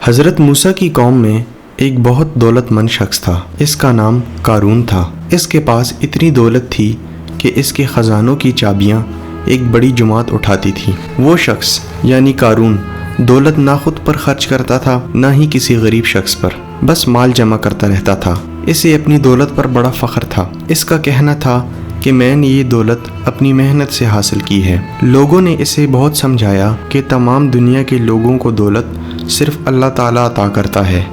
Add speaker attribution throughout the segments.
Speaker 1: حضرت موسیٰ کی قوم میں ایک بہت دولت مند شخص تھا۔ اس کا نام قارون تھا۔ اس کے پاس اتنی دولت تھی کہ اس کے خزانوں کی چابیاں ایک بڑی جماعت اٹھاتی تھی۔ وہ شخص یعنی قارون دولت نہ خود پر خرچ کرتا تھا نہ ہی کسی غریب شخص پر، بس مال جمع کرتا رہتا تھا۔ اسے اپنی دولت پر بڑا فخر تھا۔ اس کا کہنا تھا کہ میں نے یہ دولت اپنی محنت سے حاصل کی ہے۔ لوگوں نے اسے بہت سمجھایا کہ تمام دنیا کے لوگوں کو دولت صرف اللہ تعالیٰ عطا کرتا ہے،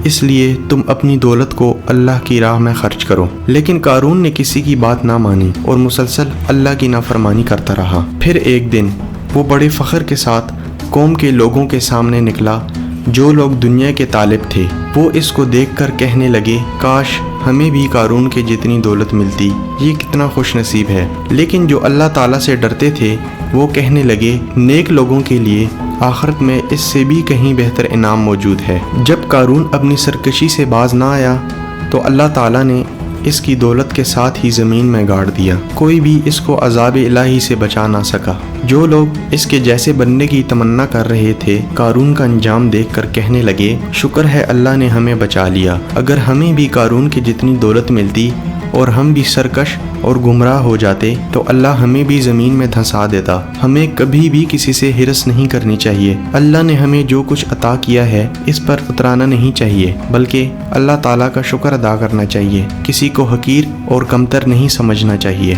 Speaker 1: اس لیے تم اپنی دولت کو اللہ کی راہ میں خرچ کرو۔ لیکن قارون نے کسی کی بات نہ مانی اور مسلسل اللہ کی نافرمانی کرتا رہا۔ پھر ایک دن وہ بڑے فخر کے ساتھ قوم کے لوگوں کے سامنے نکلا جو لوگ دنیا کے طالب تھے۔ وہ اس کو دیکھ کر کہنے لگے، کاش ہمیں بھی قارون کے جتنی دولت ملتی، یہ کتنا خوش نصیب ہے۔ لیکن جو اللہ تعالیٰ سے ڈرتے تھے وہ کہنے لگے، نیک لوگوں کے لیے آخرت میں اس سے بھی کہیں بہتر انعام موجود ہے۔ جب قارون اپنی سرکشی سے باز نہ آیا تو اللہ تعالیٰ نے اس کی دولت کے ساتھ ہی زمین میں گاڑ دیا۔ کوئی بھی اس کو عذاب الہی سے بچا نہ سکا۔ جو لوگ اس کے جیسے بننے کی تمنا کر رہے تھے قارون کا انجام دیکھ کر کہنے لگے، شکر ہے اللہ نے ہمیں بچا لیا۔ اگر ہمیں بھی قارون کی جتنی دولت ملتی اور ہم بھی سرکش اور گمراہ ہو جاتے تو اللہ ہمیں بھی زمین میں دھنسا دیتا۔ ہمیں کبھی بھی کسی سے ہرس نہیں کرنی چاہیے۔ اللہ نے ہمیں جو کچھ عطا کیا ہے اس پر اترانا نہیں چاہیے، بلکہ اللہ تعالیٰ کا شکر ادا کرنا چاہیے۔ کسی کو حقیر اور کمتر نہیں سمجھنا چاہیے۔